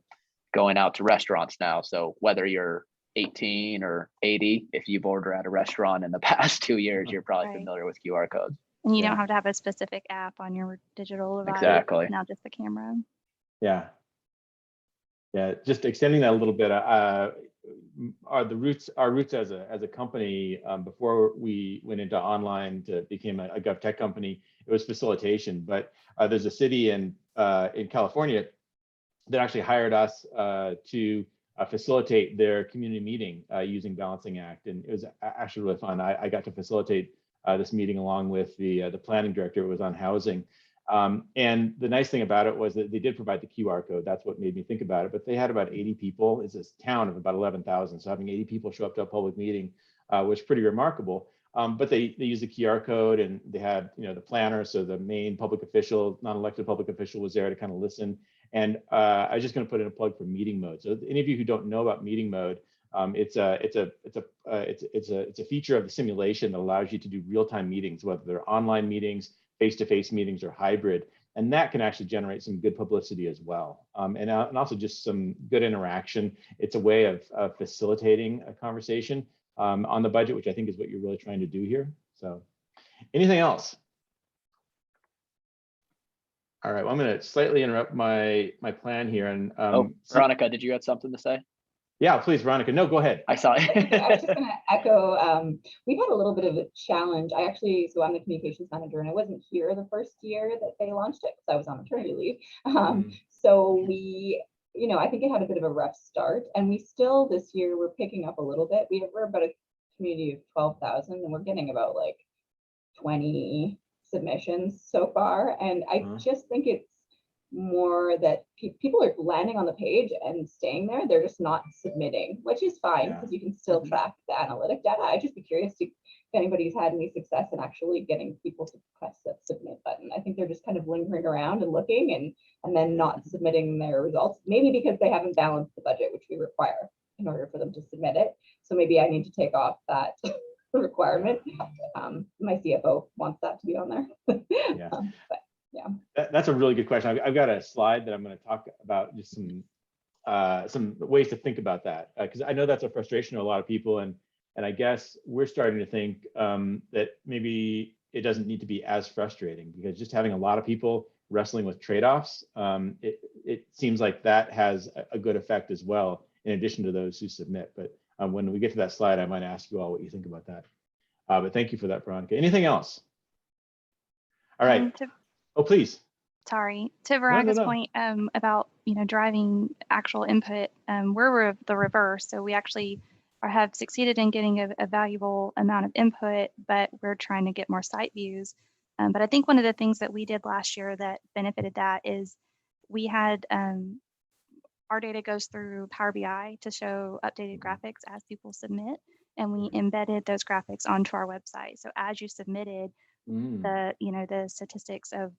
going out to restaurants now. So whether you're 18 or 80, if you've ordered at a restaurant in the past 2 years, you're probably Right. familiar with QR codes. And you Yeah. don't have to have a specific app on your digital device. Exactly. Now just the camera. Yeah. Yeah, just extending that a little bit, our roots as a company, before we went into online to became a GovTech company, it was facilitation. But there's a city in California that actually hired us to facilitate their community meeting using Balancing Act, and it was actually really fun. I got to facilitate this meeting along with the planning director. It was on housing. And the nice thing about it was that they did provide the QR code. That's what made me think about it. But they had about 80 people. It's a town of about 11,000. So having 80 people show up to a public meeting was pretty remarkable. But they used the QR code, and they had, you know, the planner. So the main public official, non-elected public official, was there to kind of listen. And I was just going to put in a plug for meeting mode. So any of you who don't know about meeting mode, it's a feature of the simulation that allows you to do real-time meetings, whether they're online meetings, face-to-face meetings, or hybrid, and that can actually generate some good publicity as well, and also just some good interaction. It's a way of facilitating a conversation on the budget, which I think is what you're really trying to do here. So, anything else? All right, well, I'm going to slightly interrupt my plan here, and Veronica, did you have something to say? Yeah, please, Veronica. No, go ahead. I saw I was just it. going to echo, we've had a little bit of a challenge. So I'm the communications manager, and I wasn't here the first year that they launched it because I was on maternity leave. So we, I think it had a bit of a rough start, and we still this year we're picking up a little bit. We're about a community of 12,000, and we're getting about like 20 submissions so far. And I just think it's more that people are landing on the page and staying there. They're just not submitting, which is fine because you can still track the analytic data. I'd just be curious if anybody's had any success in actually getting people to press that submit button. I think they're just kind of lingering around and looking and then not submitting their results, maybe because they haven't balanced the budget, which we require in order for them to submit it. So maybe I need to take off that requirement. My CFO wants that to be on there. Yeah. But yeah. That's a really good question. I've got a slide that I'm going to talk about, just some ways to think about that, because I know that's a frustration to a lot of people, and I guess we're starting to think that maybe it doesn't need to be as frustrating, because just having a lot of people wrestling with trade-offs, it seems like that has a good effect as well, in addition to those who submit. But when we get to that slide, I might ask you all what you think about that. But thank you for that, Veronica. Anything else? All right. Oh, please. Sorry, to Veronica's point about driving actual input, we're the reverse. So we actually have succeeded in getting a valuable amount of input, but we're trying to get more site views. But I think one of the things that we did last year that benefited that is we had our data goes through Power BI to show updated graphics as people submit, and we embedded those graphics onto our website. So as you submitted, the statistics of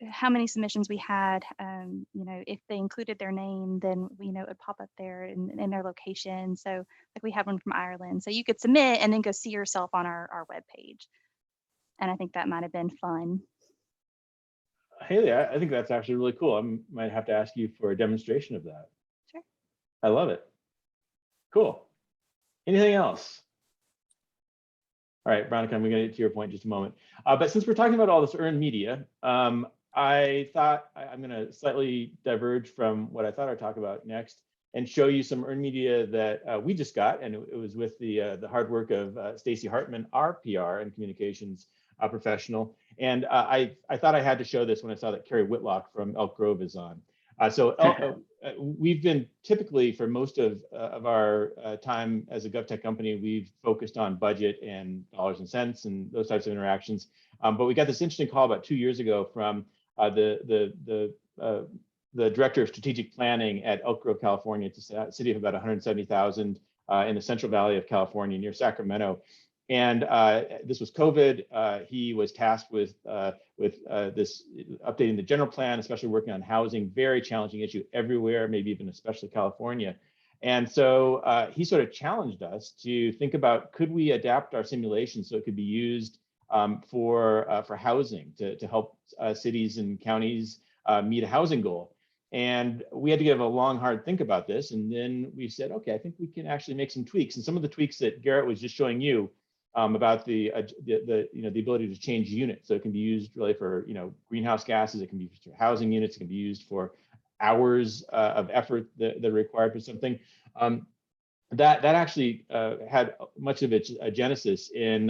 how many submissions we had, if they included their name, then it would pop up there in their location. So like we had one from Ireland, so you could submit and then go see yourself on our webpage. And I think that might have been fun. Haley, I think that's actually really cool. I might have to ask you for a demonstration of that. Sure. I love it. Cool. Anything else? All right, Veronica, I'm going to get to your point in just a moment. But since we're talking about all this earned media, I thought I'm going to slightly diverge from what I thought I'd talk about next and show you some earned media that we just got. And it was with the hard work of Stacey Hartman, our PR and communications professional. And I thought I had to show this when I saw that Carrie Whitlock from Elk Grove is on. We've been typically, for most of our time as a GovTech company, we've focused on budget and dollars and cents and those types of interactions. But we got this interesting call about 2 years ago from the director of strategic planning at Elk Grove, California. It's a city of about 170,000 in the Central Valley of California near Sacramento. And this was COVID. He was tasked with this updating the general plan, especially working on housing, very challenging issue everywhere, maybe even especially California. And so he sort of challenged us to think about, could we adapt our simulation so it could be used for housing to help cities and counties meet a housing goal. And we had to give a long, hard think about this. And then we said, okay, I think we can actually make some tweaks. And some of the tweaks that Garrett was just showing you about the ability to change units. So it can be used really for greenhouse gases. It can be used for housing units. It can be used for hours of effort that are required for something. That actually had much of its genesis in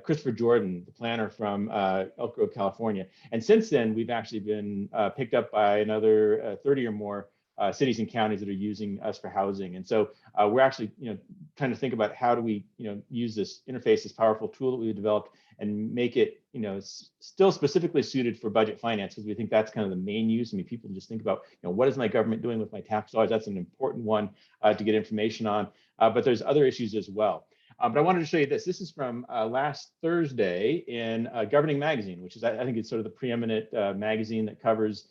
Christopher Jordan, the planner from Elk Grove, California. And since then, we've actually been picked up by another 30 or more cities and counties that are using us for housing. And so we're actually trying to think about how do we use this interface, this powerful tool that we developed, and make it still specifically suited for budget finance, because we think that's kind of the main use. I mean, people just think about what is my government doing with my tax dollars? That's an important one to get information on. But there's other issues as well. But I wanted to show you this. This is from last Thursday in Governing Magazine, which is, I think it's sort of the preeminent magazine that covers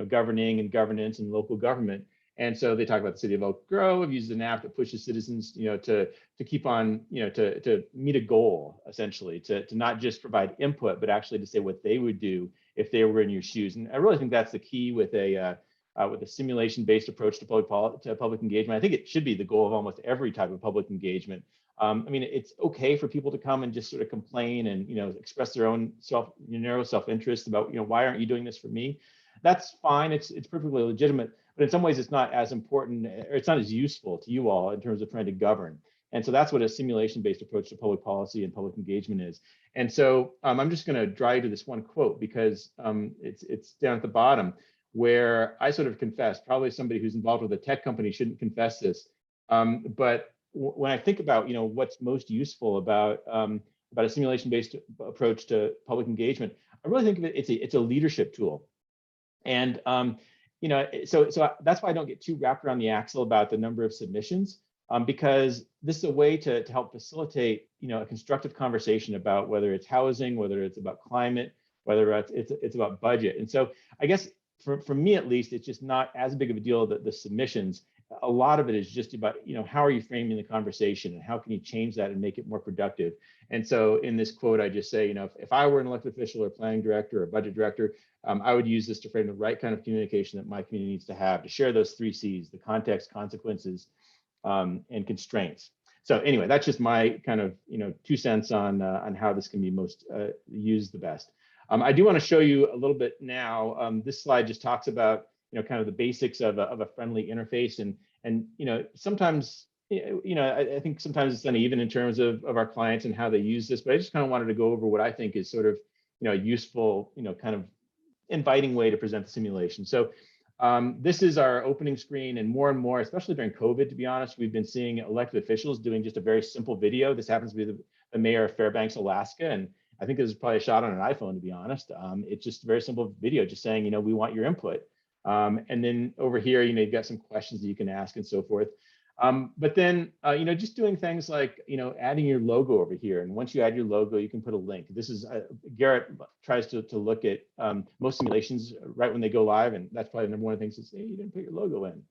governing and governance and local government. And so they talk about the city of Oak Grove, uses an app that pushes citizens, to keep on, to meet a goal, essentially, to not just provide input, but actually to say what they would do if they were in your shoes. And I really think that's the key with a simulation-based approach to public engagement. I think it should be the goal of almost every type of public engagement. I mean, it's okay for people to come and just sort of complain and express their own narrow self-interest about why aren't you doing this for me? That's fine. It's perfectly legitimate, but in some ways it's not as important, or it's not as useful to you all in terms of trying to govern. And so that's what a simulation-based approach to public policy and public engagement is. And so I'm just going to draw you to this one quote because it's down at the bottom, where I sort of confess, probably somebody who's involved with a tech company shouldn't confess this, but when I think about what's most useful about a simulation-based approach to public engagement, I really think of it, it's a leadership tool. And so that's why I don't get too wrapped around the axle about the number of submissions, because this is a way to help facilitate a constructive conversation about whether it's housing, whether it's about climate, whether it's about budget. And so I guess for me at least, it's just not as big of a deal that the submissions. A lot of it is just about how are you framing the conversation and how can you change that and make it more productive. And so in this quote, I just say, if I were an elected official or planning director or budget director, I would use this to frame the right kind of communication that my community needs to have to share those 3 C's: the context, consequences, and constraints. So anyway, that's just my kind of 2 cents on how this can be most used the best. I do want to show you a little bit now. This slide just talks about kind of the basics of a friendly interface, and sometimes I think sometimes it's uneven in terms of our clients and how they use this, but I just kind of wanted to go over what I think is sort of a useful kind of inviting way to present the simulation. So this is our opening screen, and more, especially during COVID, to be honest, we've been seeing elected officials doing just a very simple video. This happens to be the mayor of Fairbanks, Alaska, and I think this is probably a shot on an iPhone, to be honest. It's just a very simple video, just saying, we want your input. And then over here, you've got some questions that you can ask and so forth. But then, just doing things like, adding your logo over here. And once you add your logo, you can put a link. This is, Garrett tries to look at most simulations right when they go live. And that's probably the number one of the things is, hey, you didn't put your logo in.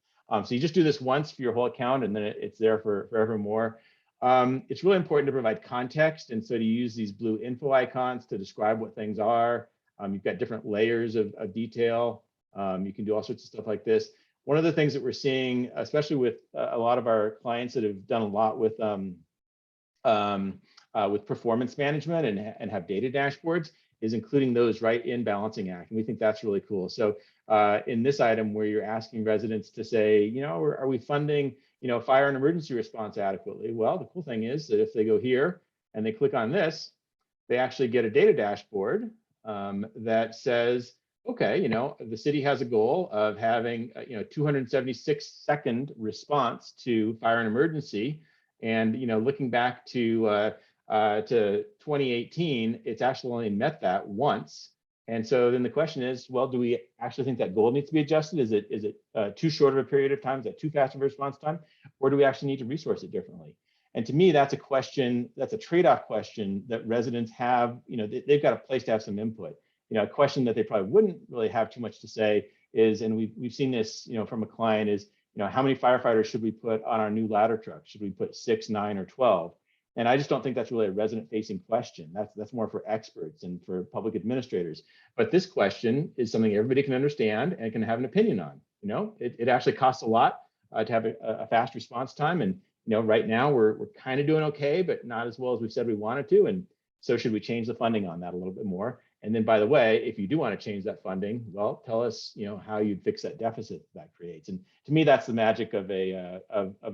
So you just do this once for your whole account, and then it's there forevermore. It's really important to provide context. And so to use these blue info icons to describe what things are. You've got different layers of detail. You can do all sorts of stuff like this. One of the things that we're seeing, especially with a lot of our clients that have done a lot with performance management and have data dashboards, is including those right in Balancing Act. And we think that's really cool. So in this item where you're asking residents to say, are we funding, fire and emergency response adequately? Well, the cool thing is that if they go here and they click on this, they actually get a data dashboard that says, okay, the city has a goal of having 276-second response to fire and emergency, and looking back to 2018, it's actually only met that once. And so then the question is, well, do we actually think that goal needs to be adjusted? Is it too short of a period of time? Is that too fast of a response time, or do we actually need to resource it differently? And to me, that's a question, that's a trade-off question that residents have, they've got a place to have some input. A question that they probably wouldn't really have too much to say is, and we've seen this, from a client is, how many firefighters should we put on our new ladder truck? Should we put 6, 9, or 12? And I just don't think that's really a resident-facing question. That's more for experts and for public administrators. But this question is something everybody can understand and can have an opinion on. It actually costs a lot to have a fast response time. And right now we're kind of doing okay, but not as well as we said we wanted to. And so should we change the funding on that a little bit more? And then, by the way, if you do want to change that funding, well, tell us, how you'd fix that deficit that creates. And to me, that's the magic of a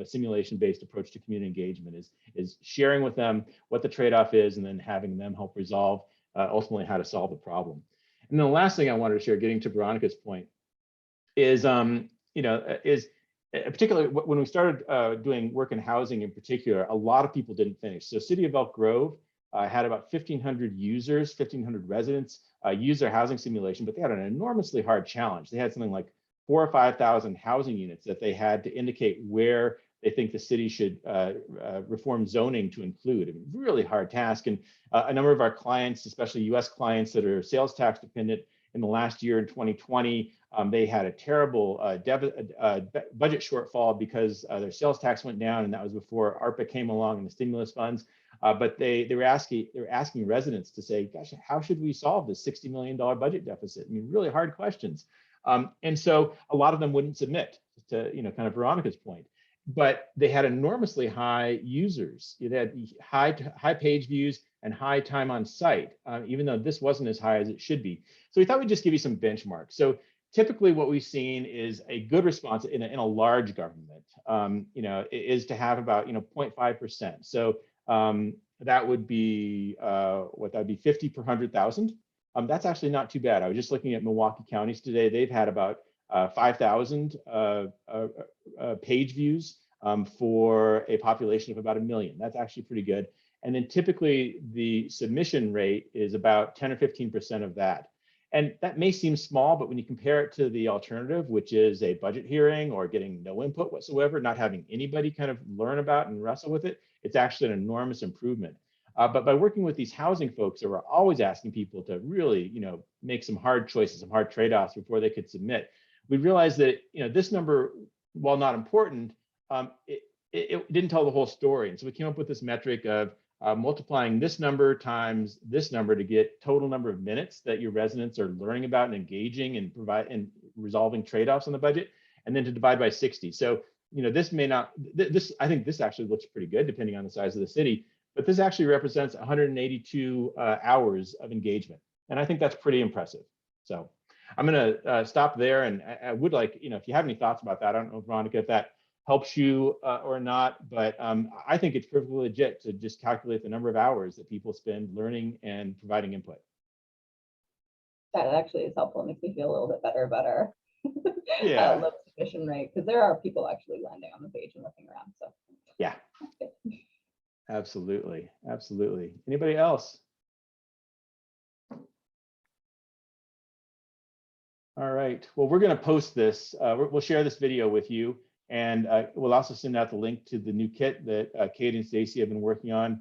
simulation-based approach to community engagement is sharing with them what the trade-off is, and then having them help resolve ultimately how to solve the problem. And then the last thing I wanted to share, getting to Veronica's point, is particularly when we started doing work in housing in particular, a lot of people didn't finish. So City of Elk Grove had about 1,500 users, 1,500 residents use their housing simulation, but they had an enormously hard challenge. They had something like 4,000 or 5,000 housing units that they had to indicate where they think the city should reform zoning to include. I mean, really hard task. And a number of our clients, especially US clients that are sales tax dependent, in the last year in 2020, they had a terrible budget shortfall because their sales tax went down, and that was before ARPA came along and the stimulus funds. But they were asking residents to say, gosh, how should we solve this $60 million budget deficit? I mean, really hard questions. And so a lot of them wouldn't submit, to kind of Veronica's point. But they had enormously high users. They had high page views and high time on site, even though this wasn't as high as it should be. So we thought we'd just give you some benchmarks. So typically what we've seen is a good response in a large government, is to have about 0.5%. So that would be what that would be 50 per 100,000. That's actually not too bad. I was just looking at Milwaukee counties today. They've had about 5,000 page views for a population of about 1 million. That's actually pretty good. And then typically the submission rate is about 10 or 15% of that. And that may seem small, but when you compare it to the alternative, which is a budget hearing or getting no input whatsoever, not having anybody kind of learn about and wrestle with it, it's actually an enormous improvement. But by working with these housing folks that were always asking people to really, make some hard choices, some hard trade-offs before they could submit, we realized that, this number, while not important, it didn't tell the whole story. And so we came up with this metric of multiplying this number times this number to get total number of minutes that your residents are learning about and engaging and resolving trade-offs on the budget, and then to divide by 60. So, this may not, I think this actually looks pretty good depending on the size of the city, but this actually represents 182 hours of engagement. And I think that's pretty impressive. So I'm going to stop there. And I would like, if you have any thoughts about that, I don't know, Veronica, if that helps you or not, but I think it's perfectly legit to just calculate the number of hours that people spend learning and providing input. That actually is helpful. It makes me feel a little bit better about our low submission rate, because there are people actually landing on the page and looking around. So yeah, absolutely. Anybody else? All right, well, we're going to post this. We'll share this video with you, and we'll also send out the link to the new kit that Kate and Stacy have been working on.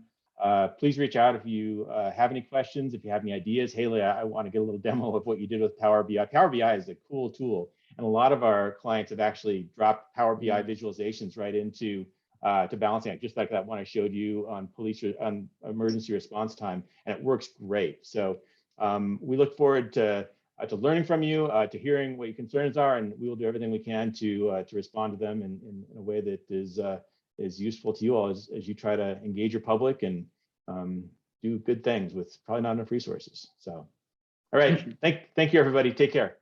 Please reach out if you have any questions, if you have any ideas. Haley, I want to get a little demo of what you did with Power BI. Power BI is a cool tool, and a lot of our clients have actually dropped Power BI visualizations right into to Balancing Act, just like that one I showed you on on emergency response time, and it works great. So we look forward to learning from you, to hearing what your concerns are, and we will do everything we can to respond to them in a way that is useful to you all as you try to engage your public and do good things with probably not enough resources. So, all right, thank you everybody. Take care.